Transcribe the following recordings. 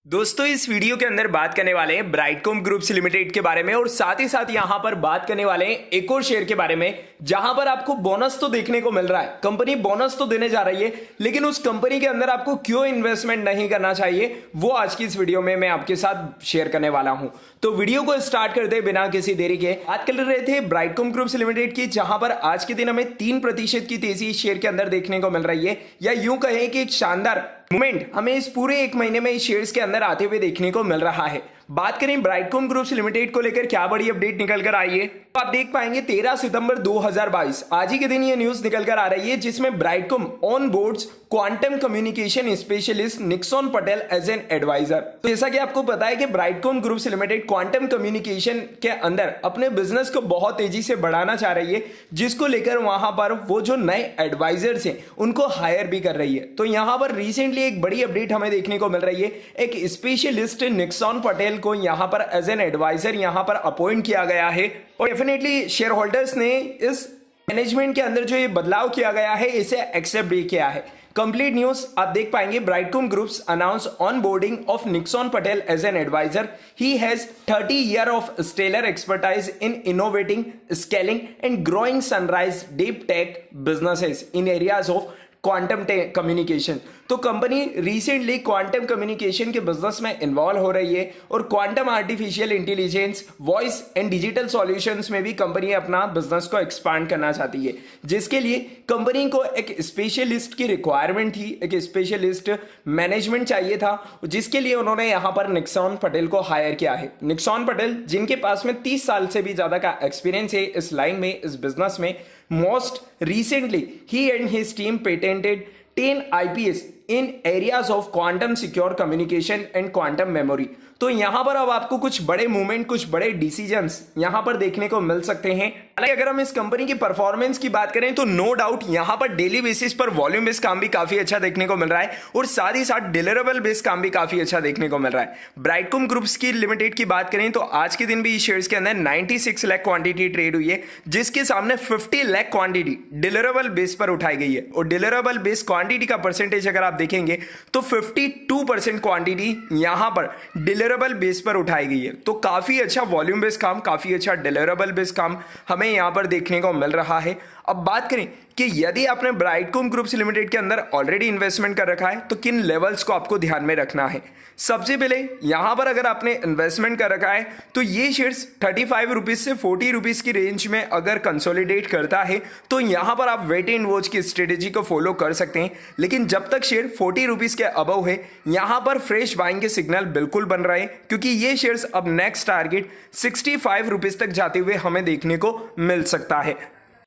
दोस्तों इस वीडियो के अंदर बात करने वाले हैं ब्राइटकॉम ग्रुप्स लिमिटेड के बारे में और साथ ही साथ यहां पर बात करने वाले हैं एक और शेयर के बारे में जहां पर आपको बोनस तो देखने को मिल रहा है। कंपनी बोनस तो देने जा रही है, लेकिन उस कंपनी के अंदर आपको क्यों इन्वेस्टमेंट नहीं करना चाहिए वो आज की इस वीडियो में मैं आपके साथ शेयर करने वाला हूं। तो वीडियो को स्टार्ट करते बिना किसी देरी के बात कर रहे थे ब्राइटकॉम ग्रुप्स लिमिटेड की, जहां पर आज के दिन हमें 3% की तेजी इस शेयर के अंदर देखने को मिल रही है, या यूं कहें कि एक शानदार मूवमेंट हमें इस पूरे एक महीने में इस शेयर्स के अंदर आते हुए देखने को मिल रहा है। बात करें ब्राइटकॉम ग्रुप्स लिमिटेड को लेकर क्या बड़ी अपडेट निकल कर आई है, तो आप देख पाएंगे 13 सितंबर 2022 आज ही के दिन ये न्यूज निकल कर आ रही है, जिसमें Brightcom on boards quantum communication specialist Nixon Patel as an advisor. तो जैसा कि आपको पता है कि Brightcom groups limited quantum communication के अंदर अपने बिजनेस को बहुत तेजी से बढ़ाना चाह रही है, जिसको लेकर वहां पर वो जो नए एडवाइजर्स हैं उनको हायर भी कर रही है। तो यहां पर रिसेंटली एक बड़ी अपडेट हमें देखने को मिल रही है, एक स्पेशलिस्ट निक्सॉन पटेल को यहां पर एज एन एडवाइजर यहां पर अपॉइंट किया गया है, और डेफिनेटली शेयर होल्डर्स ने इस मैनेजमेंट के अंदर जो ये बदलाव किया गया है इसे एक्सेप्ट भी किया है। कंप्लीट न्यूज आप देख पाएंगे Brightcom groups announce on boarding of Nixon Patel as an advisor. He has 30 years of stellar expertise in innovating, scaling and growing sunrise deep tech businesses in areas of quantum communication. तो company recently quantum communication के business में involve हो रही है, और quantum artificial intelligence, voice and digital solutions में भी company अपना बिजनेस को एक्सपांड करना चाहती है, जिसके लिए कंपनी को एक स्पेशलिस्ट की रिक्वायरमेंट थी, एक स्पेशलिस्ट मैनेजमेंट चाहिए था, जिसके लिए उन्होंने यहां पर निक्सॉन पटेल को हायर किया है। निक्सॉन पटेल जिनके पास में 30 साल से भी ज्यादा का एक्सपीरियंस है इस लाइन में, इस बिजनेस में। Most recently, he and his team patented 10 IPs in areas of quantum secure communication and quantum memory। तो यहां पर अब आपको कुछ बड़े मूवमेंट, कुछ बड़े डिसीजंस यहां पर देखने को मिल सकते हैं। अगर हम इस कंपनी की परफॉर्मेंस की बात करें तो नो डाउट यहां पर डेली बेसिस पर वॉल्यूम बेस्ड काम भी काफी अच्छा देखने को मिल रहा है, और साथ ही साथ डिलीवरेबल बेस्ड काम भी काफी अच्छा देखने को मिल रहा है। ब्राइटकॉम ग्रुप्स की लिमिटेड की बात करें तो आज के दिन भी इस शेयर्स के अंदर 96 लाख क्वांटिटी ट्रेड हुई है, जिसके सामने 50 लाख क्वांटिटी डिलीवरेबल बेस पर उठाई गई है, और डिलीवरेबल बेस क्वांटिटी का परसेंटेज अगर आप देखेंगे तो 52% क्वांटिटी यहां पर डिलीवरेबल बेस पर उठाई गई है। तो काफी अच्छा वॉल्यूम बेस्ड काम, काफी अच्छा डिलीवरेबल बेस्ड काम हमें यहां पर देखने को मिल रहा है। अब बात करें कि यदि आपने ब्राइटकॉम ग्रुप्स लिमिटेड के अंदर ऑलरेडी इन्वेस्टमेंट कर रखा है तो किन लेवल्स को आपको ध्यान में रखना है। सबसे पहले यहां पर अगर आपने इन्वेस्टमेंट कर रखा है तो ये शेयर्स 35 रुपीज से 40 रुपीज की रेंज में अगर कंसोलिडेट करता है तो यहां पर आप वेट एंड वॉच की स्ट्रेटेजी को फॉलो कर सकते हैं, लेकिन जब तक शेयर 40 रुपीज के अबव है यहां पर फ्रेश बाइंग के सिग्नल बिल्कुल बन रहे हैं, क्योंकि ये शेयर्स अब नेक्स्ट टारगेट 65 रुपीज तक जाते हुए हमें देखने को मिल सकता है।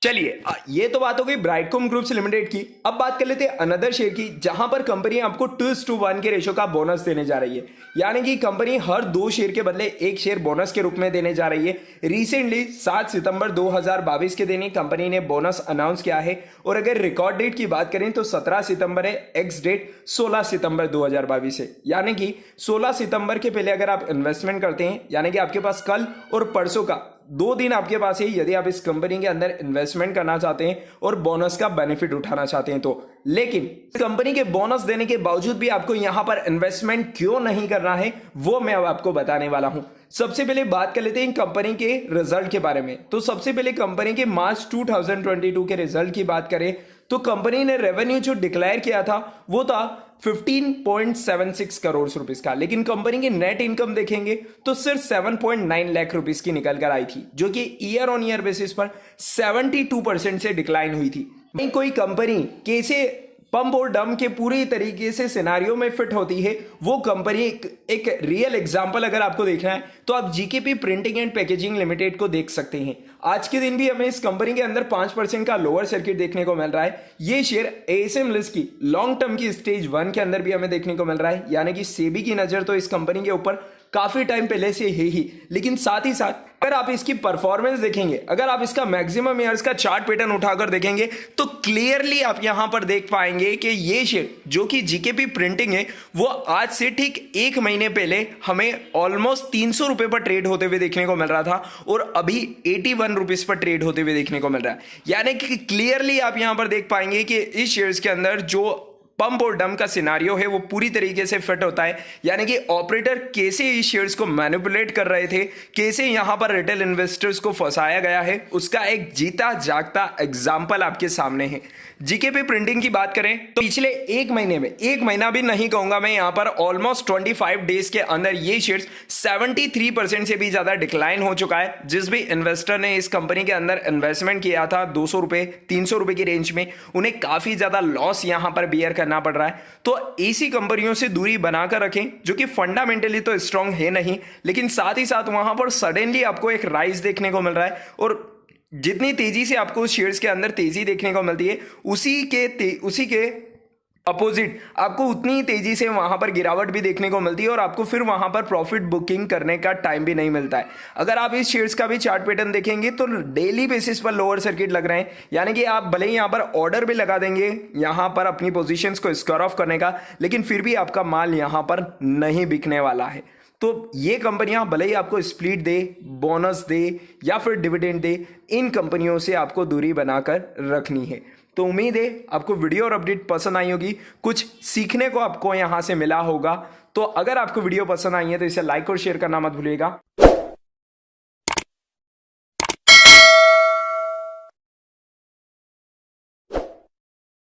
चलिए ये तो बात हो गई ब्राइटकॉम ग्रुप्स लिमिटेड की। अब बात कर लेते हैं अनदर शेयर की, जहां पर कंपनी आपको 2:1 के रेशो का बोनस देने जा रही है, यानी कि कंपनी हर 2 शेयर के बदले 1 शेयर बोनस के रूप में देने जा रही है। रिसेंटली 7 सितंबर 2022 के दिन ही कंपनी ने बोनस अनाउंस किया है, और अगर रिकॉर्ड डेट की बात करें तो 17 सितंबर है, एक्स डेट 16 सितंबर 2022 है, यानी कि 16 सितंबर के पहले अगर आप इन्वेस्टमेंट करते हैं, यानी कि आपके पास कल और परसों का 2 दिन आपके पास है यदि आप इस कंपनी के अंदर इन्वेस्टमेंट करना चाहते हैं और बोनस का बेनिफिट उठाना चाहते हैं तो। लेकिन कंपनी के बोनस देने के बावजूद भी आपको यहां पर इन्वेस्टमेंट क्यों नहीं करना है वो मैं अब आपको बताने वाला हूं। सबसे पहले बात कर लेते हैं कंपनी के रिजल्ट के बारे में। तो सबसे पहले कंपनी के मार्च 2022 के रिजल्ट की बात करें तो कंपनी ने रेवेन्यू जो डिक्लेयर किया था वो था 15.76 करोड़ रुपीस का, लेकिन कंपनी की नेट इनकम देखेंगे तो सिर्फ 7.9 लाख रुपीस की निकल कर आई थी, जो कि ईयर ऑन ईयर बेसिस पर 72% से डिक्लाइन हुई थी। कोई कंपनी कैसे पंप और डंप के पूरी तरीके से सिनारियो में फिट होती है वो कंपनी एक रियल एग्जांपल अगर आपको देखना है तो आप GKP printing and packaging limited को देख सकते हैं। आज के दिन भी हमें इस कंपनी के अंदर 5% का लोअर सर्किट देखने को मिल रहा है। ये शेयर एएसएम लिस्ट की लॉन्ग टर्म की स्टेज 1 के अंदर भी हमें देखने को मिल रहा है, यानी कि सेबी की नजर तो इस कंपनी के ऊपर काफी टाइम पहले से है ही, लेकिन साथ ही साथ अगर आप इसकी परफॉर्मेंस देखेंगे, अगर आप इसका मैक्सिमम ईयर्स का चार्ट पैटर्न उठाकर देखेंगे तो क्लियरली आप यहां पर देख पाएंगे कि ये शेयर जो कि जीकेपी प्रिंटिंग है वो आज से ठीक 1 महीने पहले हमें ऑलमोस्ट 300 रुपए पर ट्रेड होते हुए देखने को मिल रहा था, और अभी 81 रुपीज पर ट्रेड होते हुए देखने को मिल रहा है। यानी कि क्लियरली आप यहां पर देख पाएंगे कि इस शेयर्स के अंदर जो पंप और डंप का सिनारियो है वो पूरी तरीके से फिट होता है। यानी कि ऑपरेटर कैसे इस शेयर्स को मैनिपुलेट कर रहे थे, कैसे यहां पर रिटेल इन्वेस्टर्स को फंसाया गया है, उसका एक जीता जागता एग्जाम्पल आपके सामने है। जीकेपी प्रिंटिंग की बात करें तो पिछले एक महीने में, एक महीना भी नहीं कहूंगा मैं, यहां पर ऑलमोस्ट 25 डेज के अंदर ये शेयर्स 73% से भी ज्यादा डिक्लाइन हो चुका है। जिस भी इन्वेस्टर ने इस कंपनी के अंदर इन्वेस्टमेंट किया था 200 रुपए 300 रुपए की रेंज में, उन्हें काफी ज्यादा लॉस यहां पर बियर करना पड़ रहा है। तो ऐसी कंपनियों से दूरी बनाकर रखें जो कि फंडामेंटली तो स्ट्रांग है नहीं, लेकिन साथ ही साथ वहां पर सडनली आपको एक राइज देखने को मिल रहा है, और जितनी तेजी से आपको उस शेयर्स के अंदर तेजी देखने को मिलती है उसी के अपोजिट आपको उतनी ही तेजी से वहां पर गिरावट भी देखने को मिलती है, और आपको फिर वहां पर प्रॉफिट बुकिंग करने का टाइम भी नहीं मिलता है। अगर आप इस शेयर्स का भी चार्ट पैटर्न देखेंगे तो डेली बेसिस पर लोअर सर्किट लग रहे हैं। यानी कि आप भले ही यहां पर ऑर्डर भी लगा देंगे यहां पर अपनी पोजीशंस को स्क्वायर ऑफ करने का, लेकिन फिर भी आपका माल यहां पर नहीं बिकने वाला है। तो ये कंपनियां भले ही आपको स्प्लिट दे, बोनस दे या फिर डिविडेंड दे, इन कंपनियों से आपको दूरी बनाकर रखनी है। तो उम्मीद है आपको वीडियो और अपडेट पसंद आई होगी, कुछ सीखने को आपको यहां से मिला होगा। तो अगर आपको वीडियो पसंद आई है तो इसे लाइक और शेयर करना मत भूलिएगा।